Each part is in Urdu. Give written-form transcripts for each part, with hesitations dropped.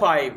5,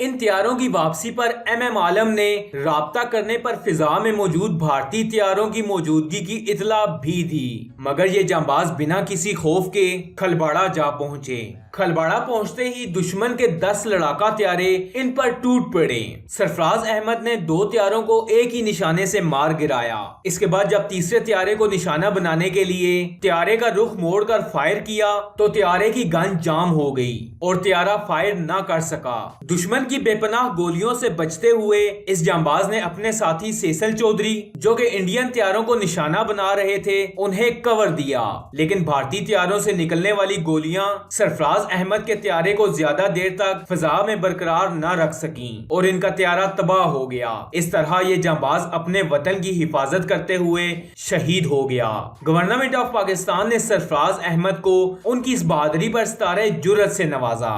ان طیاروں کی واپسی پر MM عالم نے رابطہ کرنے پر فضا میں موجود بھارتی طیاروں کی موجودگی کی اطلاع بھی دی، مگر یہ جانباز بنا کسی خوف کے کھلباڑا جا پہنچے۔ کھلباڑا پہنچتے ہی دشمن کے 10 لڑاکا طیارے ان پر ٹوٹ پڑے۔ سرفراز احمد نے 2 طیاروں کو ایک ہی نشانے سے مار گرایا۔ اس کے بعد جب تیسرے طیارے کو نشانہ بنانے کے لیے طیارے کا رخ موڑ کر فائر کیا تو طیارے کی گن جام ہو گئی اور طیارہ فائر نہ کر سکا۔ دشمن کی بے پناہ گولیوں سے بچتے ہوئے اس جانباز نے اپنے ساتھی سیسل چودھری جو کہ انڈین طیاروں کو نشانہ بنا رہے تھے انہیں کور دیا، لیکن بھارتی طیاروں سے نکلنے والی گولیاں سرفراز احمد کے طیارے کو زیادہ دیر تک فضا میں برقرار نہ رکھ سکیں اور ان کا طیارہ تباہ ہو گیا۔ اس طرح یہ جانباز اپنے وطن کی حفاظت کرتے ہوئے شہید ہو گیا۔ گورنمنٹ آف پاکستان نے سرفراز احمد کو ان کی اس بہادری پر ستارہ جرأت سے نوازا۔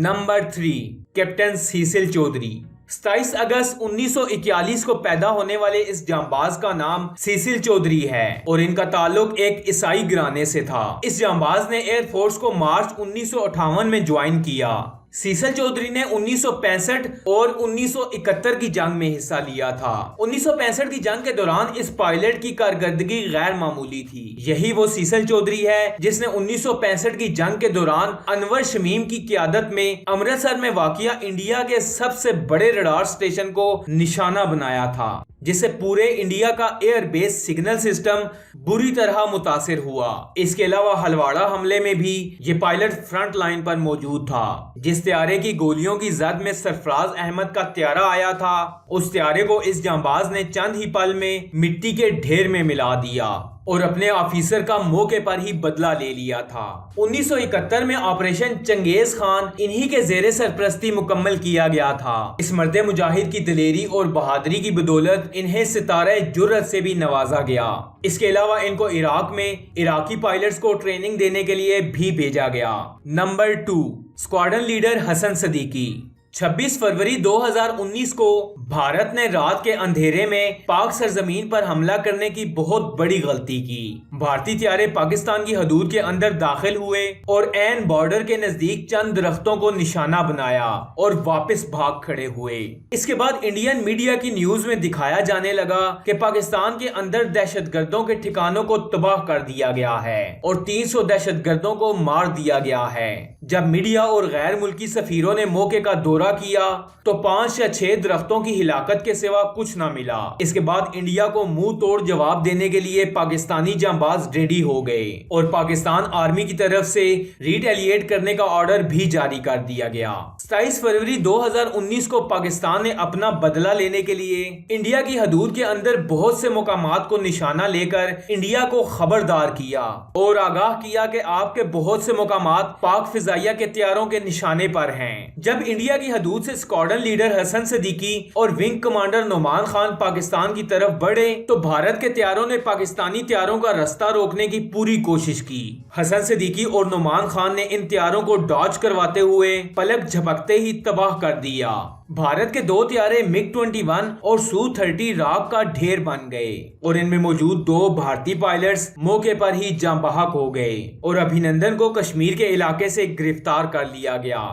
Number 3، captain Cecil Chaudhry. 27 اگست 1941 کو پیدا ہونے والے اس جانباز کا نام سیسل چودھری ہے اور ان کا تعلق ایک عیسائی گھرانے سے تھا۔ اس جانباز نے ایئر فورس کو مارچ 1958 میں جوائن کیا۔ سیسل چودھری نے 1965 اور 1971 کی جنگ میں حصہ لیا تھا۔ 1965 کی جنگ کے دوران اس پائلٹ کی کارکردگی غیر معمولی تھی۔ یہی وہ سیسل چودھری ہے جس نے 1965 کی جنگ کے دوران انور شمیم کی قیادت میں امرتسر میں واقع انڈیا کے سب سے بڑے ریڈار اسٹیشن کو نشانہ بنایا تھا، جس سے پورے انڈیا کا ایئر بیس سگنل سسٹم بری طرح متاثر ہوا۔ اس کے علاوہ ہلواڑا حملے میں بھی یہ پائلٹ فرنٹ لائن پر موجود تھا۔ جس طیارے کی گولیوں کی زد میں سرفراز احمد کا طیارہ آیا تھا، اس طیارے کو اس جانباز نے چند ہی پل میں مٹی کے ڈھیر میں ملا دیا اور اپنے آفیسر کا موقع پر ہی بدلہ لے لیا تھا۔ 1971 میں آپریشن چنگیز خان انہی کے زیر سرپرستی مکمل کیا گیا تھا۔ اس مرد مجاہد کی دلیری اور بہادری کی بدولت انہیں ستارہ جرأت سے بھی نوازا گیا۔ اس کے علاوہ ان کو عراق میں عراقی پائلٹس کو ٹریننگ دینے کے لیے بھی بھیجا گیا۔ نمبر 2، اسکواڈرن لیڈر حسن صدیقی۔ 26 فروری 2019 کو بھارت نے رات کے اندھیرے میں پاک سرزمین پر حملہ کرنے کی بہت بڑی غلطی کی۔ بھارتی طیارے پاکستان کی حدود کے اندر داخل ہوئے اور عین بارڈر کے نزدیک چند درختوں کو نشانہ بنایا اور واپس بھاگ کھڑے ہوئے۔ اس کے بعد انڈین میڈیا کی نیوز میں دکھایا جانے لگا کہ پاکستان کے اندر دہشت گردوں کے ٹھکانوں کو تباہ کر دیا گیا ہے اور 300 دہشت گردوں کو مار دیا گیا ہے۔ جب میڈیا اور غیر ملکی سفیروں نے موقع کا دورہ کیا تو 5 یا 6 درختوں کی ہلاکت کے سوا کچھ نہ ملا۔ اس کے بعد انڈیا کو منہ توڑ جواب دینے کے لیے پاکستانی جانباز ریڈی ہو گئے اور پاکستان آرمی کی طرف سے ریٹیلیٹ کرنے کا آرڈر بھی جاری کر دیا گیا۔ 27 فروری 2019 کو پاکستان نے اپنا بدلہ لینے کے لیے انڈیا کی حدود کے اندر بہت سے مقامات کو نشانہ لے کر انڈیا کو خبردار کیا اور آگاہ کیا کہ آپ کے بہت سے مقامات پاک فضائیہ کے طیاروں کے نشانے پر ہیں۔ جب انڈیا کی حدود سے اسکواڈرن لیڈر حسن صدیقی اور ونگ کمانڈر نعمان خان پاکستان کی طرف بڑھے تو بھارت کے طیاروں نے پاکستانی طیاروں کا رستہ روکنے کی پوری کوشش کی۔ حسن صدیقی اور نعمان خان نے ان طیاروں کو ڈاج کرواتے ہوئے پلک جھپکتے ہی تباہ کر دیا۔ بھارت کے 2 طیارے MiG-21 اور Su-30 راک کا ڈھیر بن گئے اور ان میں موجود 2 بھارتی پائلٹس موقع پر ہی جاں بحق ہو گئے اور ابھینندن کو کشمیر کے علاقے سے گرفتار کر لیا گیا۔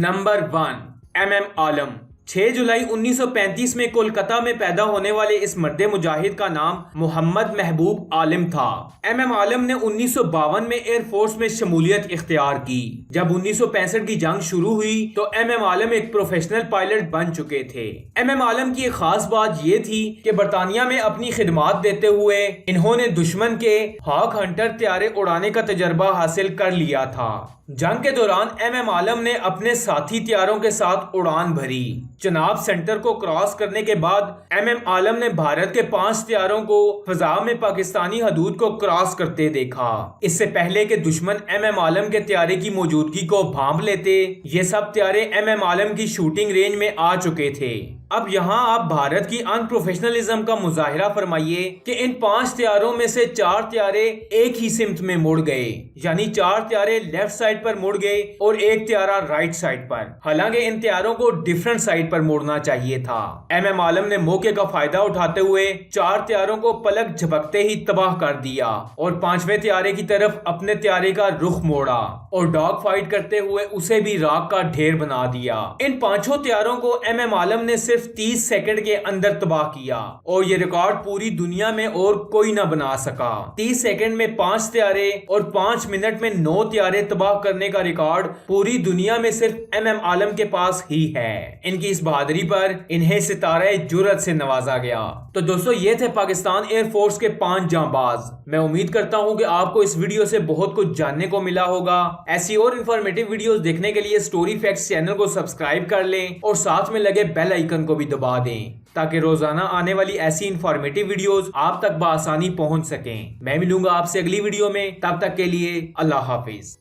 نمبر 1، MM عالم۔ 6 جولائی 1935 میں کولکتہ میں پیدا ہونے والے اس مرد مجاہد کا نام محمد محبوب عالم تھا۔ MM عالم نے 1952 میں ایئر فورس میں شمولیت اختیار کی۔ جب 1965 کی جنگ شروع ہوئی تو MM عالم ایک پروفیشنل پائلٹ بن چکے تھے۔ MM عالم کی ایک خاص بات یہ تھی کہ برطانیہ میں اپنی خدمات دیتے ہوئے انہوں نے دشمن کے ہاک ہنٹر طیارے اڑانے کا تجربہ حاصل کر لیا تھا۔ جنگ کے دوران MM عالم نے اپنے ساتھی طیاروں کے ساتھ اڑان بھری۔ چناب سینٹر کو کراس کرنے کے بعد MM عالم نے بھارت کے 5 طیاروں کو فضا میں پاکستانی حدود کو کراس کرتے دیکھا۔ اس سے پہلے کہ دشمن MM عالم کے طیارے کی موجودگی کو بھانپ لیتے، یہ سب طیارے MM عالم کی شوٹنگ رینج میں آ چکے تھے۔ اب یہاں آپ بھارت کی ان پروفیشنلزم کا مظاہرہ فرمائیے کہ ان 5 طیاروں میں سے 4 طیارے ایک ہی سمت میں مڑ گئے، یعنی 4 طیارے لیفٹ سائڈ پر مڑ گئے اور ایک طیارہ رائٹ سائڈ پر، حالانکہ ان طیاروں کو ڈیفرنٹ سائڈ پر مڑنا چاہیے تھا۔ ایم عالم نے موقع کا فائدہ اٹھاتے ہوئے 4 طیاروں کو پلک جھپکتے ہی تباہ کر دیا اور 5ویں طیارے کی طرف اپنے طیارے کا رخ موڑا اور ڈاگ فائٹ کرتے ہوئے اسے بھی راک کا ڈھیر بنا دیا۔ ان 5 طیاروں کو ایم عالم نے صرف 30 سیکنڈ کے اندر تباہ کیا اور یہ ریکارڈ پوری دنیا میں اور کوئی نہ بنا سکا۔ 30 سیکنڈ میں 5 طیارے اور 5 منٹ میں 9 طیارے تباہ کرنے کا ریکارڈ پوری دنیا میں صرف ایم عالم کے پاس ہی ہے۔ ان کی اس بہادری پر انہیں ستارہ جرأت سے نوازا گیا۔ تو دوستو یہ تھے پاکستان ایئر فورس کے 5 جانباز۔ میں امید کرتا ہوں کہ آپ کو اس ویڈیو سے بہت کچھ جاننے کو ملا ہوگا۔ ایسی اور انفارمیٹیو ویڈیوز دیکھنے کے لیے سٹوری فیکٹس چینل کو سبسکرائب کر لیں اور ساتھ میں لگے بیل آئیکن کو بھی دبا دیں تاکہ روزانہ آنے والی ایسی انفارمیٹیو ویڈیوز آپ تک بآسانی پہنچ سکیں۔ میں ملوں گا آپ سے اگلی ویڈیو میں، تب تک کے لیے اللہ حافظ۔